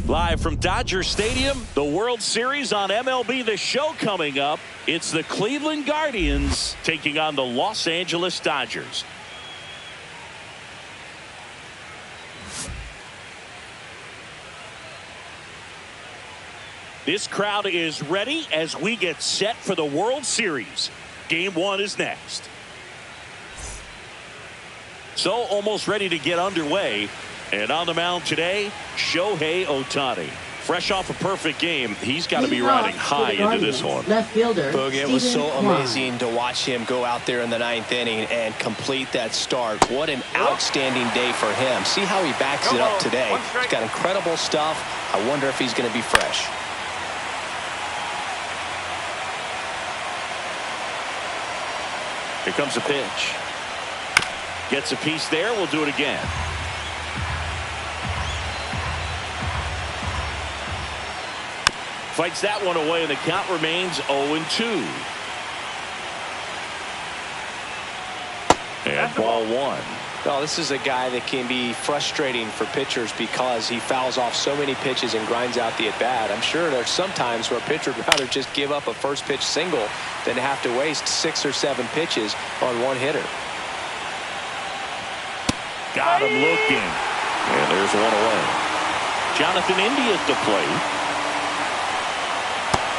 Live from Dodger Stadium, the World Series on MLB The Show coming up. It's the Cleveland Guardians taking on the Los Angeles Dodgers. This crowd is ready as we get set for the World Series. Game 1 is next. So almost ready to get underway. And on the mound today, Shohei Ohtani. Fresh off a perfect game, he's got to be riding high into this one. Left fielder, Boog, it was so amazing to watch him go out there in the 9th inning and complete that start. What an outstanding day for him. See how he backs it up today. He's got incredible stuff. I wonder if he's going to be fresh. Here comes a pitch. Gets a piece there. We'll do it again. Fights that one away, and the count remains 0-2. And ball 1. Well, this is a guy that can be frustrating for pitchers because he fouls off so many pitches and grinds out the at-bat. I'm sure there's some times where a pitcher would rather just give up a first pitch single than have to waste 6 or 7 pitches on one hitter. Got him looking. And there's one away. Jonathan India at the plate.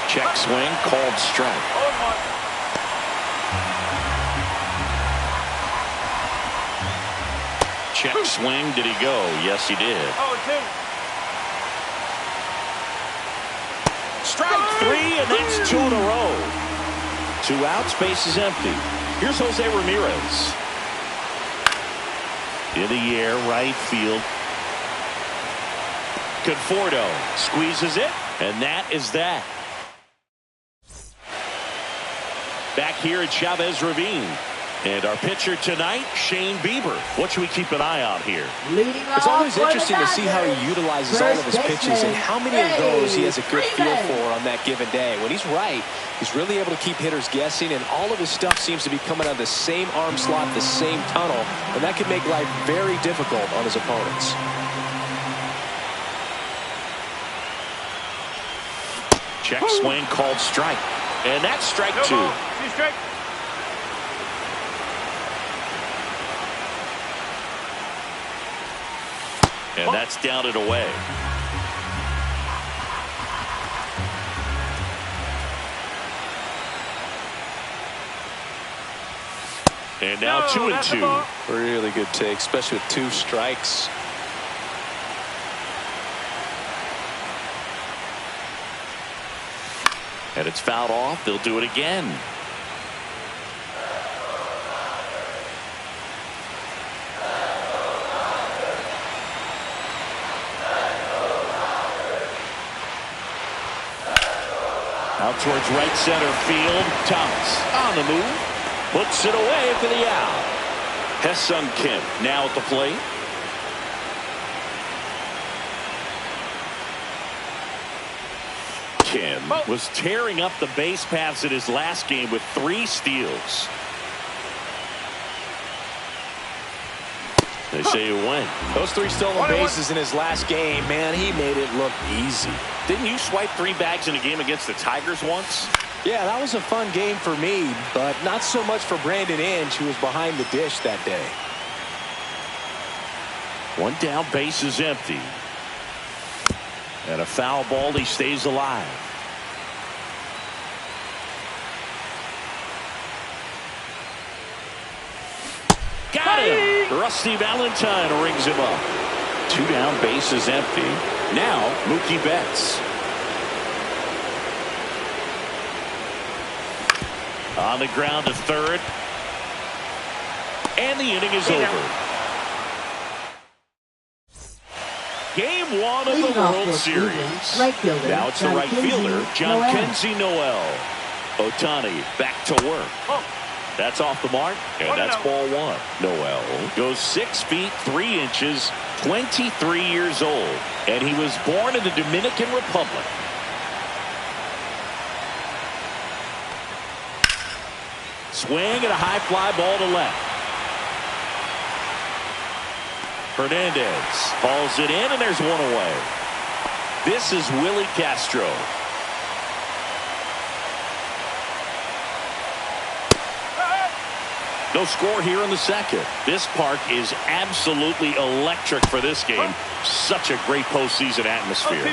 Check swing, called strike. Check swing, did he go? Yes, he did. Strike 3, and that's 2 in a row. 2 outs, base is empty. Here's Jose Ramirez. In the air, right field. Conforto squeezes it, and that is that. Back here at Chavez Ravine. And our pitcher tonight, Shane Bieber. What should we keep an eye on here? It's always interesting to see how he utilizes all of his pitches and how many of those he has a good feel for on that given day. When he's right, he's really able to keep hitters guessing, and all of his stuff seems to be coming out of the same arm slot, the same tunnel, and that can make life very difficult on his opponents. Check swing, called strike. And that's strike 2. And that's down and away. And now 2-2. Really good take, especially with 2 strikes. And it's fouled off. They'll do it again. Out towards right center field. Thomas on the move. Puts it away for the out. Ha-Seong Kim now at the plate. Kim was tearing up the base paths in his last game with 3 steals. They say you win. Those 3 stolen bases in his last game, man, he made it look easy. Didn't you swipe 3 bags in a game against the Tigers once? Yeah, that was a fun game for me, but not so much for Brandon Inge, who was behind the dish that day. 1 down, base is empty. And a foul ball, he stays alive. Got him! Rusty Valentine rings him up. 2 down, base is empty. Now, Mookie Betts. On the ground to third. And the inning is over. Game 1 of the World Series. Now it's the right fielder, John Kenzie Noel. Ohtani back to work. That's off the mark, and that's ball 1. Noel goes 6 feet 3 inches, 23 years old, and he was born in the Dominican Republic. Swing and a high fly ball to left. Hernandez hauls it in, and there's one away. This is Willie Castro. No score here in the second. This park is absolutely electric for this game. Such a great postseason atmosphere.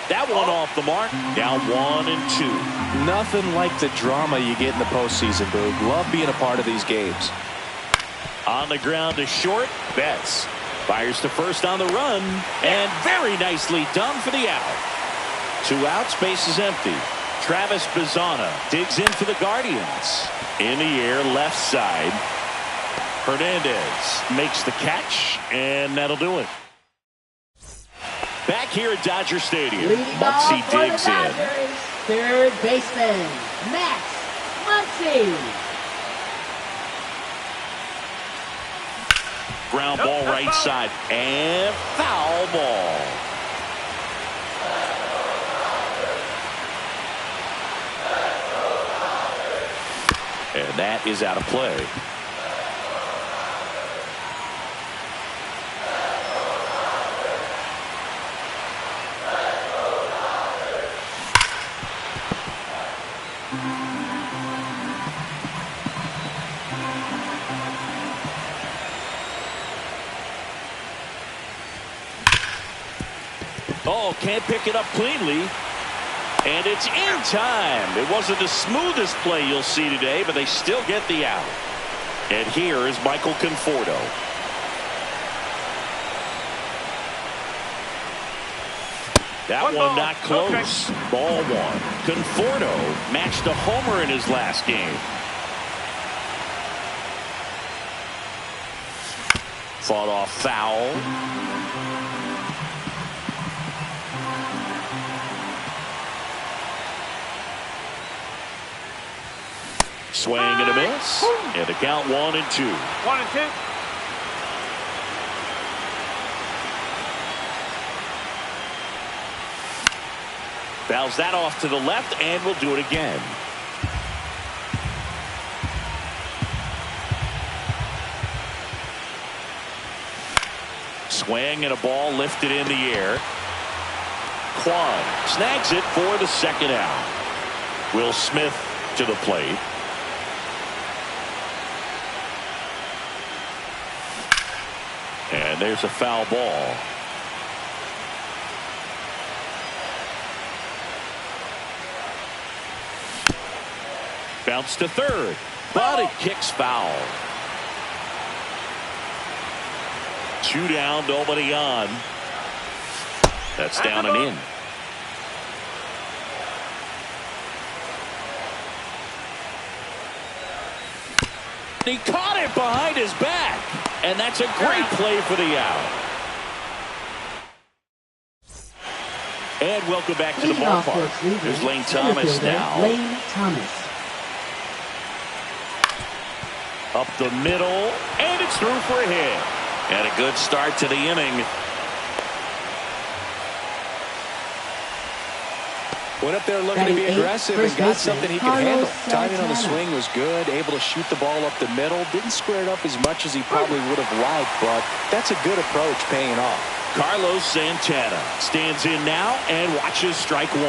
That one off the mark. Down 1-2. Nothing like the drama you get in the postseason, Boog. Love being a part of these games. On the ground to short. Betts fires to first on the run. And very nicely done for the out. 2 outs, base is empty. Travis Bazzana digs in for the Guardians. In the air, left side. Hernandez makes the catch, and that'll do it. Back here at Dodger Stadium, Muncy digs in. Third baseman, Max Muncy. Ground ball right side, and foul ball. And that is out of play. Oh, can't pick it up cleanly. And it's in time. It wasn't the smoothest play you'll see today, but they still get the out. And here is Michael Conforto. That one not close. Okay. Ball 1. Conforto matched a homer in his last game. Fought off foul. Swing and a miss. And the count 1-2. 1-2. Fouls that off to the left, and we'll do it again. Swing and a ball lifted in the air. Kwan snags it for the second out. Will Smith to the plate. And there's a foul ball. Bounce to third, but it kicks foul. 2 down, nobody on. That's down and in. He caught it behind his back, and that's a great play for the out. And welcome back to the ballpark. There's Lane Thomas now. Lane Thomas. Up the middle, and it's through for a hit. And a good start to the inning. Went up there looking to be aggressive and got something he could handle. Timing on the swing was good, able to shoot the ball up the middle. Didn't square it up as much as he probably would have liked, but that's a good approach paying off. Carlos Santana stands in now and watches strike 1.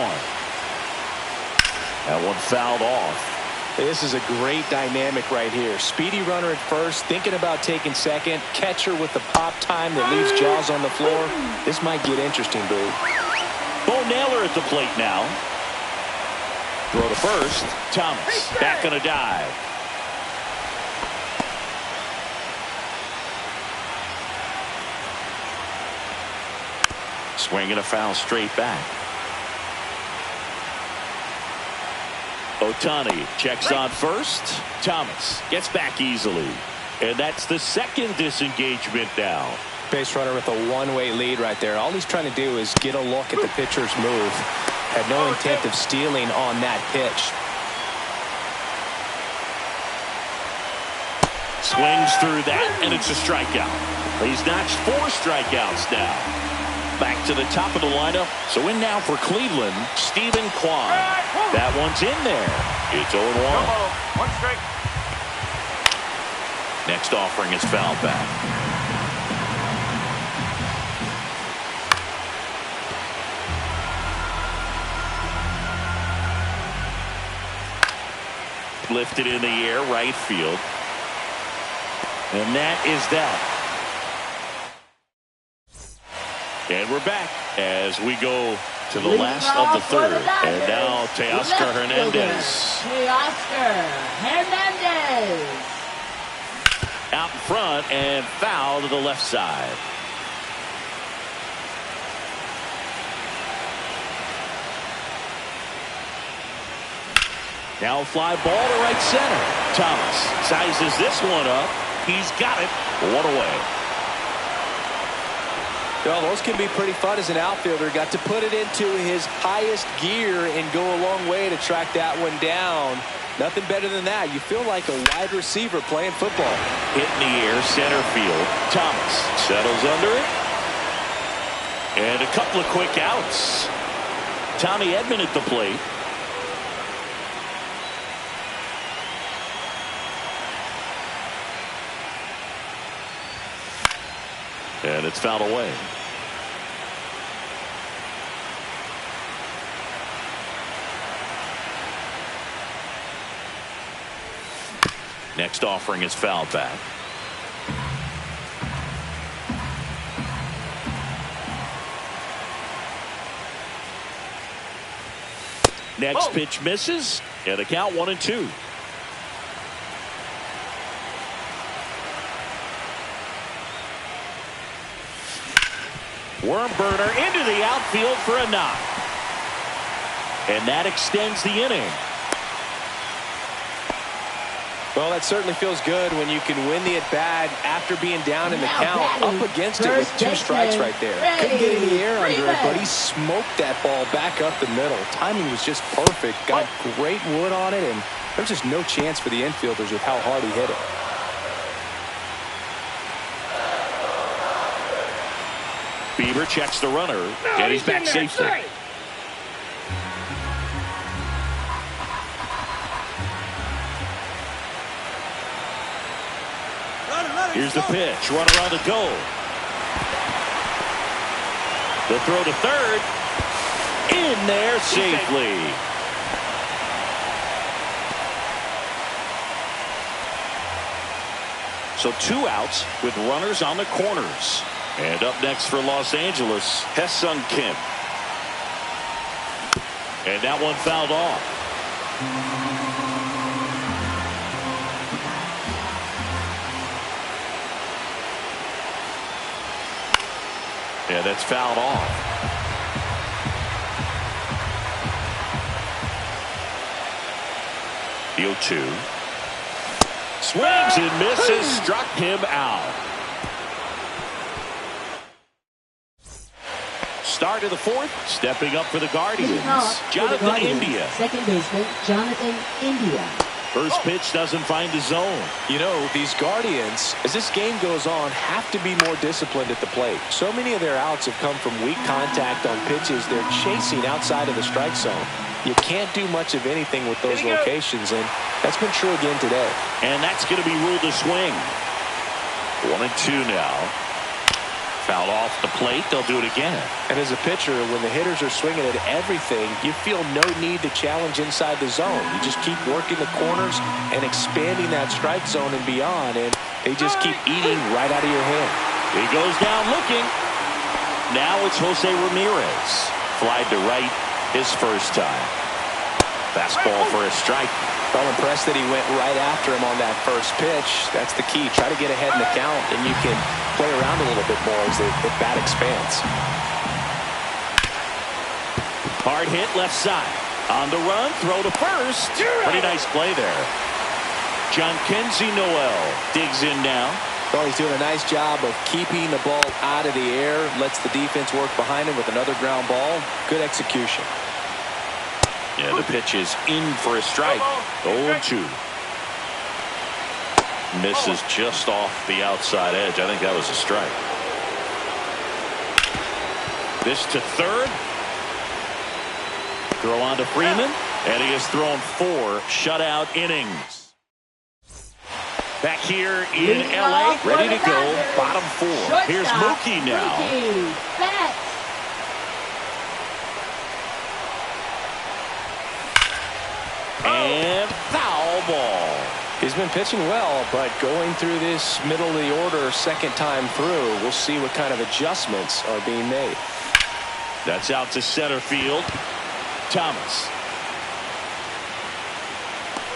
That one fouled off. This is a great dynamic right here. Speedy runner at first, thinking about taking second. Catcher with the pop time that leaves Jaws on the floor. This might get interesting, Boo. Bo Naylor at the plate now. Throw to first. Thomas back on a dive. Swinging a foul straight back. Ohtani checks on first. Thomas gets back easily. And that's the second disengagement now. Base runner with a one-way lead right there. All he's trying to do is get a look at the pitcher's move. Had no intent of stealing on that pitch. Swings through that, and it's a strikeout. He's notched 4 strikeouts now. Back to the top of the lineup. So in now for Cleveland, Stephen Kwan. That one's in there. It's 0-1. 1 strike. Next offering is fouled back. lifted in the air, right field. And that is that. And we're back as we go to the last of the third. And now Teoscar Hernandez. Teoscar Hernandez. Out in front and foul to the left side. Now fly ball to right center. Thomas sizes this one up. He's got it. One away. Well, those can be pretty fun as an outfielder. Got to put it into his highest gear and go a long way to track that one down. Nothing better than that. You feel like a wide receiver playing football. Hit in the air, center field. Thomas settles under it. And a couple of quick outs. Tommy Edman at the plate. And it's fouled away. Next offering is fouled back. Next pitch misses, and the count 1-2. Worm burner into the outfield for a knock. And that extends the inning. Well, that certainly feels good when you can win the at-bat after being down in the count, up against it with 2 strikes right there. Couldn't get any air under it, but he smoked that ball back up the middle. Timing was just perfect. Got great wood on it, and there's just no chance for the infielders with how hard he hit it. Bieber checks the runner, and he's back safely. Here's the pitch. Runner on the go. The throw to third. In there safely. So 2 outs with runners on the corners. And up next for Los Angeles, Hesung Kim. And that one fouled off. Yeah, that's fouled off. The 0-2. Swings and misses. Struck him out. Start of the fourth. Stepping up for the Guardians. Jonathan India. Second baseman, Jonathan India. First pitch doesn't find the zone. You know, these Guardians, as this game goes on, have to be more disciplined at the plate. So many of their outs have come from weak contact on pitches they're chasing outside of the strike zone. You can't do much of anything with those locations, and that's been true again today. And that's going to be ruled a swing. 1-2 now. Foul off the plate. They'll do it again. And as a pitcher, when the hitters are swinging at everything, you feel no need to challenge inside the zone. You just keep working the corners and expanding that strike zone and beyond, and they just keep eating right out of your hand. He goes down looking. Now it's Jose Ramirez. Flied to right his first time. Fastball for a strike. I'm impressed that he went right after him on that first pitch. That's the key. Try to get ahead in the count, and you can play around a little bit more as the bat expands. Hard hit left side. On the run, throw to first. Pretty nice play there. John Kenzie Noel digs in now. Well, he's doing a nice job of keeping the ball out of the air. Lets the defense work behind him with another ground ball. Good execution. Yeah, the pitch is in for a strike. 0-2. Misses just off the outside edge. I think that was a strike. This to third. Throw on to Freeman. And he has thrown 4 shutout innings. Back here in L.A. Ready to go. Bottom 4. Here's Mookie now. And foul ball. He's been pitching well, but going through this middle of the order second time through, we'll see what kind of adjustments are being made. That's out to center field. Thomas.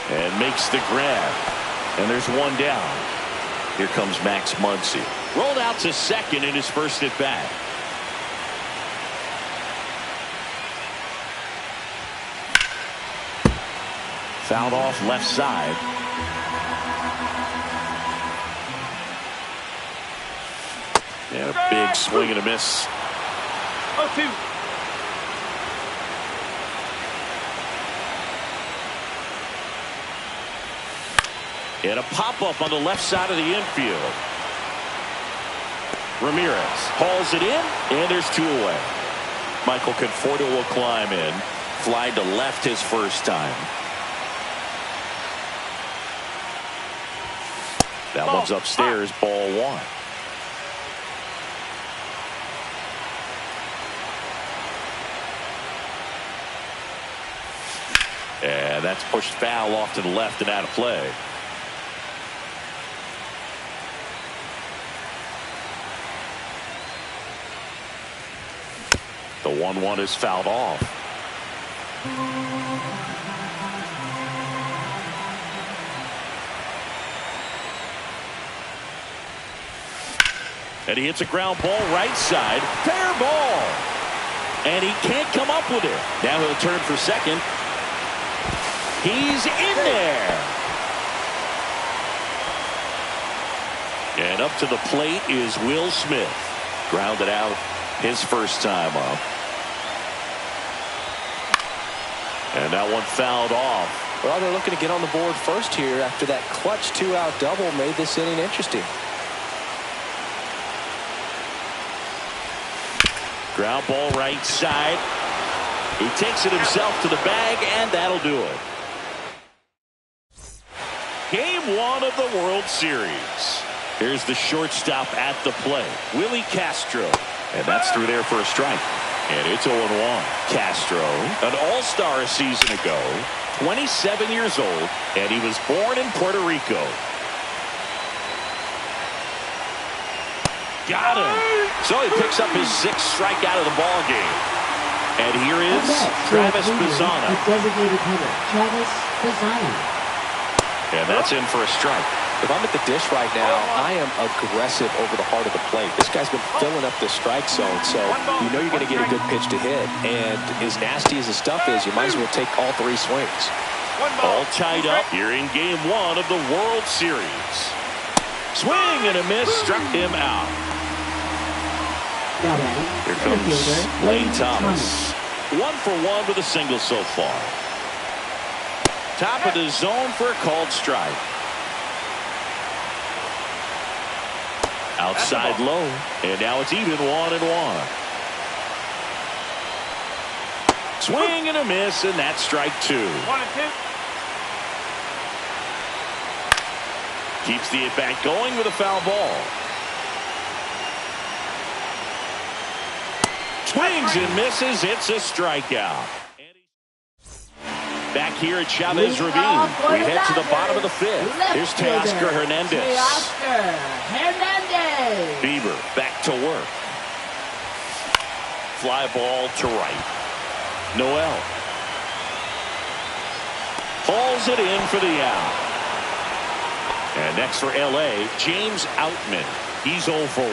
And makes the grab. And there's one down. Here comes Max Muncy. Rolled out to second in his first at bat. Fouled off left side. And a big swing and a miss. 0-2. And a pop-up on the left side of the infield. Ramirez hauls it in, and there's two away. Michael Conforto will climb in. Fly to left his first time. That one's upstairs, ball one. And that's pushed foul off to the left and out of play. The 1-1 is fouled off. And he hits a ground ball right side. Fair ball. And he can't come up with it. Now he'll turn for second. He's in there. And up to the plate is Will Smith. Grounded out his first time up. And that one fouled off. Well, they're looking to get on the board first here after that clutch two-out double made this inning interesting. Ground ball right side. He takes it himself to the bag, and that'll do it. Game one of the World Series. Here's the shortstop at the plate, Willie Castro. And that's through there for a strike. And it's 0-1. Castro, an all-star a season ago, 27 years old, and he was born in Puerto Rico. Got him. So he picks up his sixth strikeout of the ball game. And here is Travis Bazzana. Designated hitter, Travis Bazzana. And that's in for a strike. If I'm at the dish right now, I am aggressive over the heart of the plate. This guy's been filling up the strike zone, so you know you're going to get a good pitch to hit. And as nasty as the stuff is, you might as well take all three swings. All tied up here in game one of the World Series. Swing and a miss, struck him out. Here comes Lane Thomas. 1 for 1 with a single so far. Top of the zone for a called strike. Outside low, and now it's even 1-1. Swing and a miss, and that's strike 2. 1-2. Keeps the at-bat going with a foul ball. Swings and misses. It's a strikeout. Back here at Chavez Ravine, we head to the bottom of the fifth. Here's Teoscar Hernandez. Teoscar Hernandez. Bieber back to work. Fly ball to right. Noel hauls it in for the out. And next for L.A., James Outman. He's 0 for 1.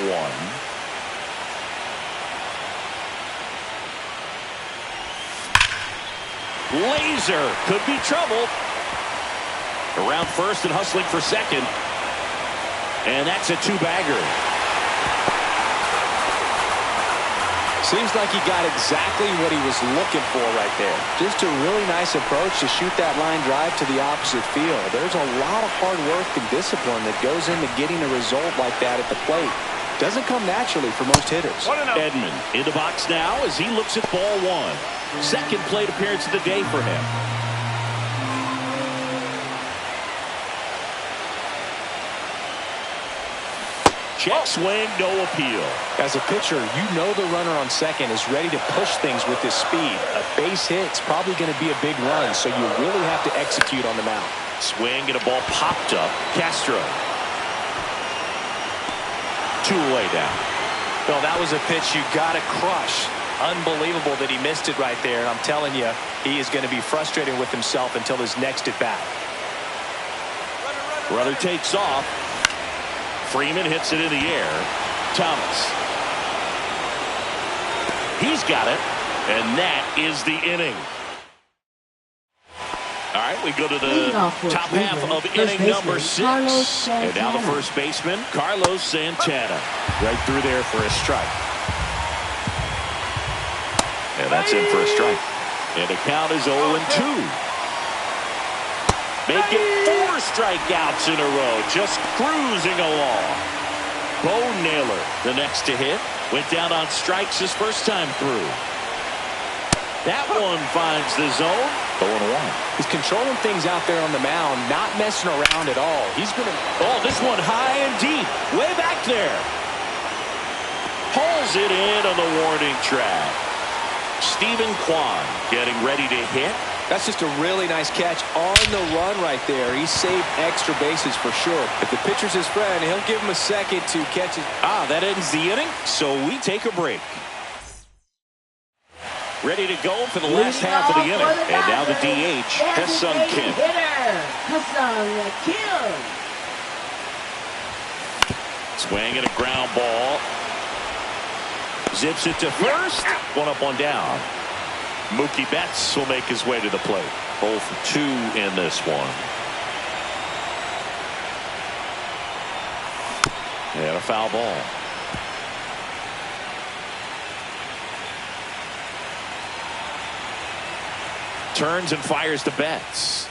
Laser could be trouble. Around first and hustling for second. And that's a two-bagger. Seems like he got exactly what he was looking for right there. Just a really nice approach to shoot that line drive to the opposite field. There's a lot of hard work and discipline that goes into getting a result like that at the plate. Doesn't come naturally for most hitters. Edman in the box now as he looks at ball one. Second plate appearance of the day for him. Check swing, no appeal. As a pitcher, you know the runner on second is ready to push things with his speed. A base hit's probably going to be a big run, so you really have to execute on the mound. Swing and a ball popped up. Castro. 2 away down. Well, that was a pitch you got to crush. Unbelievable that he missed it right there. I'm telling you, he is going to be frustrated with himself until his next at bat. Runner takes off. Freeman hits it in the air. Thomas. He's got it. And that is the inning. All right, we go to the top half of inning number 6. And now the first baseman, Carlos Santana. Right through there for a strike. And that's in for a strike. And the count is 0-2. Making 4 strikeouts in a row. Just cruising along. Bo Naylor, the next to hit. Went down on strikes his first time through. That one finds the zone. 0-1. He's controlling things out there on the mound, not messing around at all. He's going to... Oh, this one high and deep. Way back there. Pulls it in on the warning track. Stephen Kwan getting ready to hit. That's just a really nice catch on the run right there. He saved extra bases for sure. If the pitcher's his friend, he'll give him a second to catch it. That ends the inning, so we take a break. Ready to go for the last half of the inning. And now the DH, Ha-Seong Kim. Ha-Seong Kim. Swing and a ground ball. Zips it to first. 1 up, 1 down. Mookie Betts will make his way to the plate. 0 for 2 in this one. And a foul ball. Turns and fires to Betts.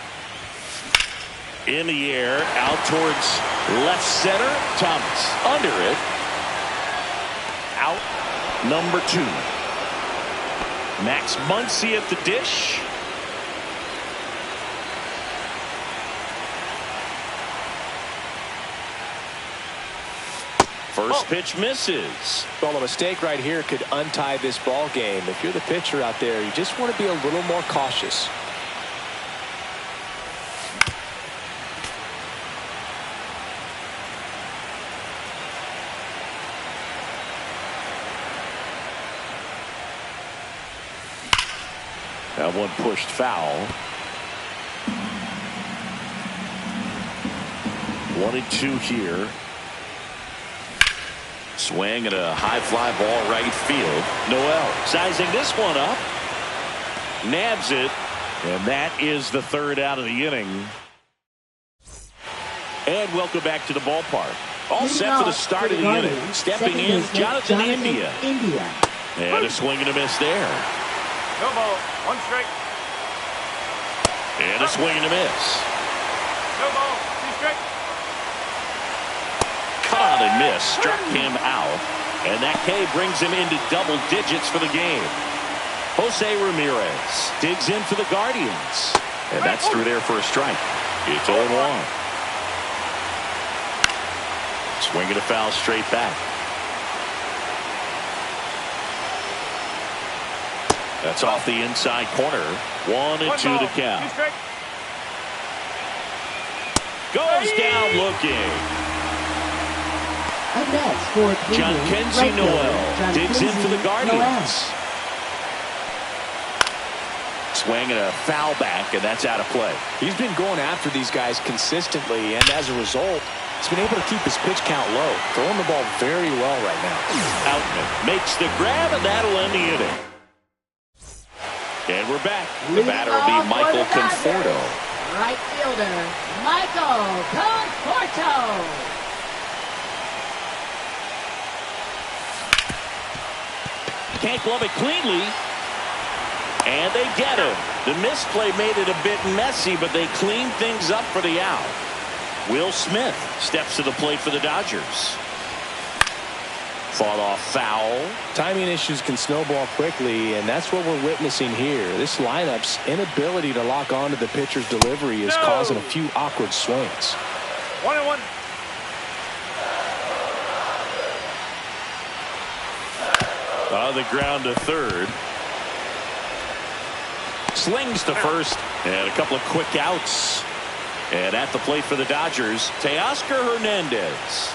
In the air, out towards left center. Thomas under it. Out number 2. Max Muncy at the dish. First pitch misses. Well, a mistake right here could untie this ball game. If you're the pitcher out there, you just want to be a little more cautious. That one pushed foul. 1-2 here. Swing and a high fly ball right field. Noel sizing this one up. Nabs it. And that is the 3rd out of the inning. And welcome back to the ballpark. All set for the start of the inning. Stepping in, Jonathan India. And a swing and a miss there. No ball. 1 strike. And a swing and a miss. No ball. 2 strike. Caught and missed. Struck him out. And that K brings him into double digits for the game. Jose Ramirez digs in for the Guardians. And that's through there for a strike. It's 0-1. Swing and a foul straight back. That's off the inside corner. 1-2 the count. Goes down looking. John Kenzie Noel digs in for the Guardians. Swing and a foul back, and that's out of play. He's been going after these guys consistently, and as a result, he's been able to keep his pitch count low. Throwing the ball very well right now. Outman makes the grab, and that'll end the inning. And we're back. The batter will be Michael Conforto. Right fielder, Michael Conforto. Can't glove it cleanly. And they get him. The misplay made it a bit messy, but they cleaned things up for the out. Will Smith steps to the plate for the Dodgers. Fought off foul. Timing issues can snowball quickly, and that's what we're witnessing here. This lineup's inability to lock onto the pitcher's delivery is causing a few awkward swings. 1-1. On the ground to third. Slings to first. And a couple of quick outs. And at the plate for the Dodgers, Teoscar Hernandez.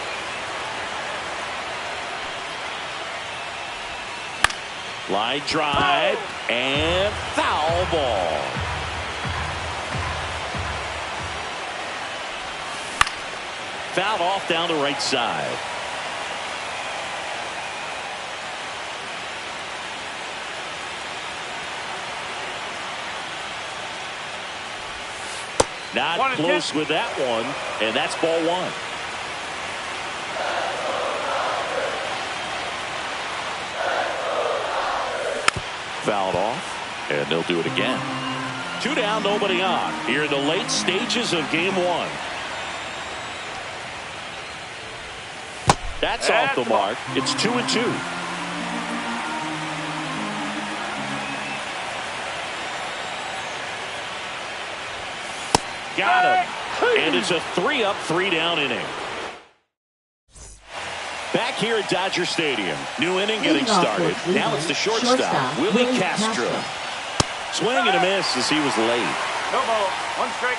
Line drive and foul ball. Fouled off down the right side. Not close with that one, and that's ball one. Fouled off, and they'll do it again. 2 down, nobody on. Here in the late stages of game one. That's off the mark. It's 2-2. Got him. And it's a 3-up, 3-down inning. Back here at Dodger Stadium. New inning getting started. Now it's the shortstop, Willie Castro. Swing and a miss as he was late. No ball. 1 strike.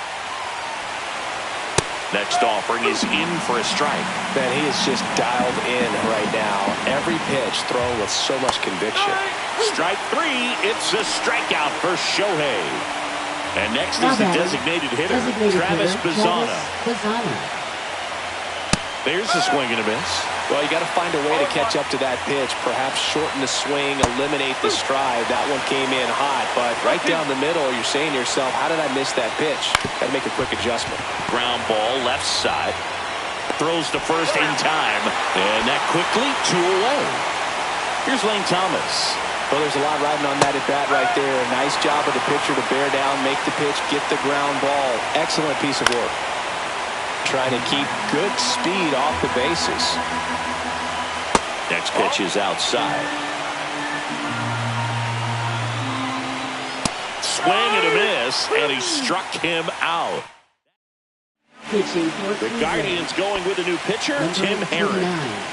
Next offering is in for a strike. Man, he is just dialed in right now. Every pitch thrown with so much conviction. Strike 3. It's a strikeout for Shohei. And next is the designated hitter, Travis Bazzana. There's a swing and a miss. Well, you got to find a way to catch up to that pitch. Perhaps shorten the swing, eliminate the stride. That one came in hot, but right down the middle, you're saying to yourself, how did I miss that pitch? Got to make a quick adjustment. Ground ball left side. Throws to first in time. And that quickly 2 away. Here's Lane Thomas. Well, there's a lot riding on that at bat right there. Nice job of the pitcher to bear down, make the pitch, get the ground ball. Excellent piece of work. Trying to keep good speed off the bases. Next pitch is outside. Swing and a miss, and he struck him out. The Guardians going with a new pitcher, Tim Herrick.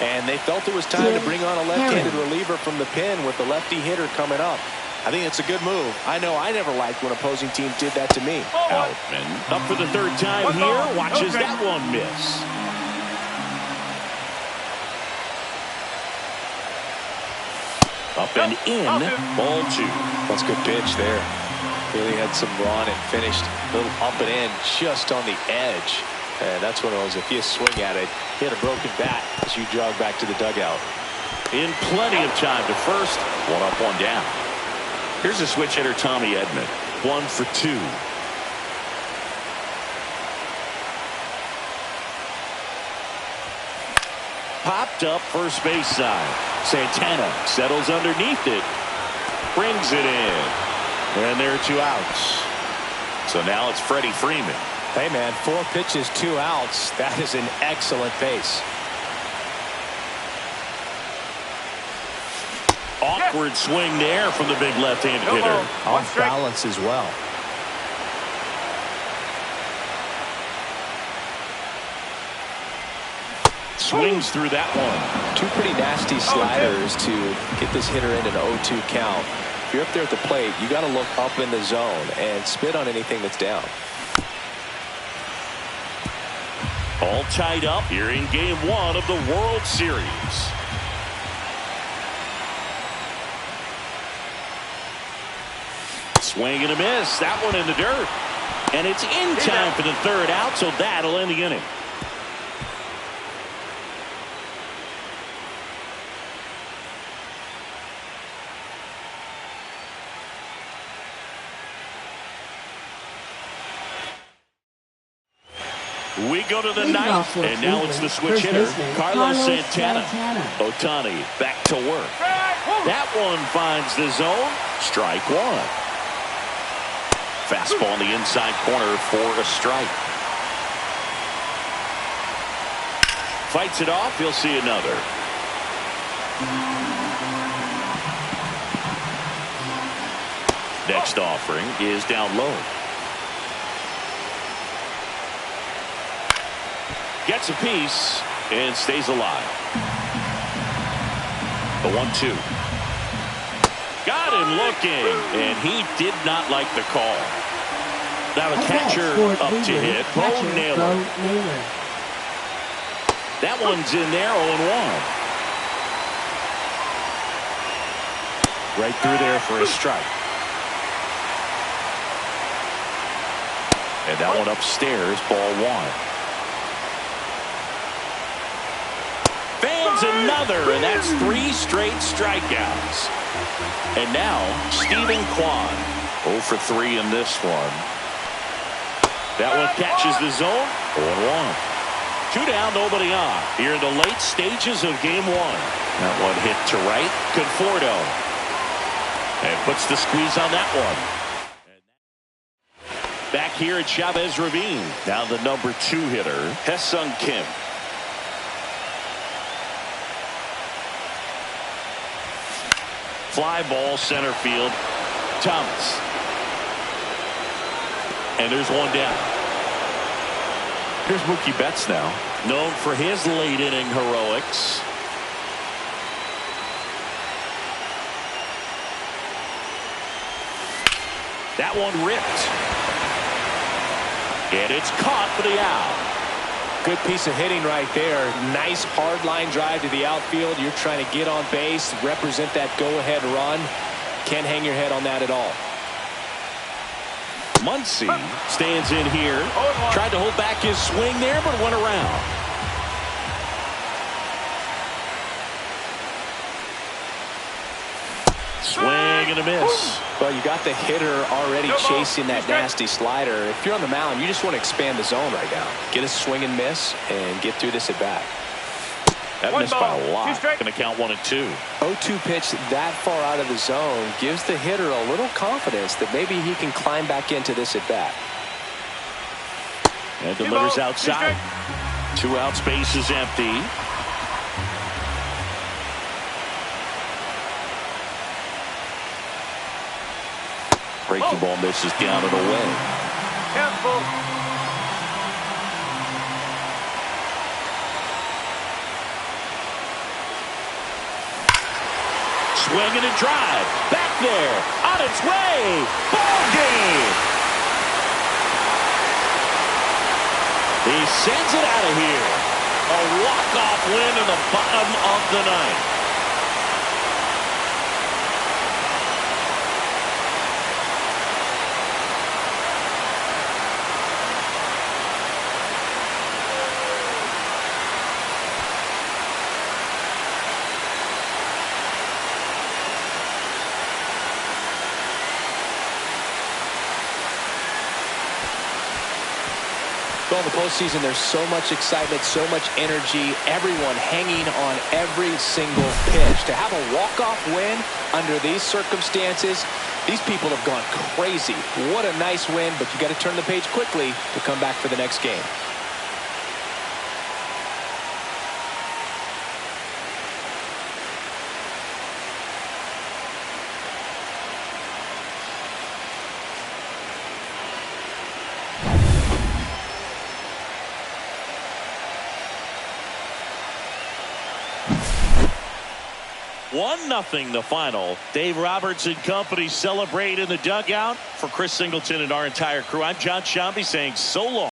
And they felt it was time to bring on a left-handed reliever from the pen with the lefty hitter coming up. I think it's a good move. I know I never liked when opposing teams did that to me. Outman up for the 3rd time here. Watches that one miss. Up and in. Ball 2. That's a good pitch there. Really had some run and finished a little up and in just on the edge. And that's one of those, if you swing at it, hit a broken bat as you jog back to the dugout. In plenty of time to first. 1 up, 1 down. Here's a switch hitter, Tommy Edman. 1 for 2. Popped up first base side. Santana settles underneath it. Brings it in. And there are 2 outs. So now it's Freddie Freeman. Hey, man, 4 pitches, 2 outs. That is an excellent pace. Awkward swing there from the big left-handed hitter. Off balance as well. Swings through that one. 2 pretty nasty sliders to get this hitter in an 0-2 count. If you're up there at the plate, you got to look up in the zone and spit on anything that's down. All tied up here in game 1 of the World Series. Swing and a miss. That one in the dirt. And it's in time for the 3rd out, so that'll end the inning. We go to the 9th, and now it's the switch hitter, Carlos Santana. Ohtani back to work. That one finds the zone. Strike 1. Fastball in the inside corner for a strike. Fights it off. He'll see another. Next offering is down low. Gets a piece and stays alive. The 1-2. Got him looking, and he did not like the call. Now the catcher up to hit. Bo Naylor. That one's in there, 0-1. Right through there for a strike. And that one upstairs, ball 1. Fans another, and that's 3 straight strikeouts. And now, Stephen Kwan, 0 for 3 in this one. That one catches the zone, 0-1. 2 down, nobody on. Here in the late stages of game 1. That one hit to right, Conforto. And puts the squeeze on that one. Back here at Chavez Ravine. Now the number 2 hitter, Haesung Kim. Fly ball center field. Thomas. And there's one down. Here's Mookie Betts now. Known for his late inning heroics. That one ripped. And it's caught for the out. Good piece of hitting right there. Nice hard line drive to the outfield. You're trying to get on base, represent that go-ahead run. Can't hang your head on that at all. Muncy stands in here. Tried to hold back his swing there, but went around. Swing and a miss. Well, you got the hitter already chasing that nasty slider. If you're on the mound, you just want to expand the zone right now. Get a swing and miss and get through this at bat. That missed by a lot. Going to count 1 and 2. 0-2 pitch that far out of the zone gives the hitter a little confidence that maybe he can climb back into this at bat. And delivers outside. 2 outs, base is empty. Breaking ball misses down and away. Careful. Swing and a drive. Back there. On its way. Ball game. He sends it out of here. A walk-off win in the bottom of the 9th. Well, in the postseason, there's so much excitement, so much energy, everyone hanging on every single pitch. To have a walk-off win under these circumstances, these people have gone crazy. What a nice win, but you got to turn the page quickly to come back for the next game. One nothing the final. Dave Roberts and company celebrate in the dugout. For Chris Singleton and our entire crew, I'm John Shambi saying so long.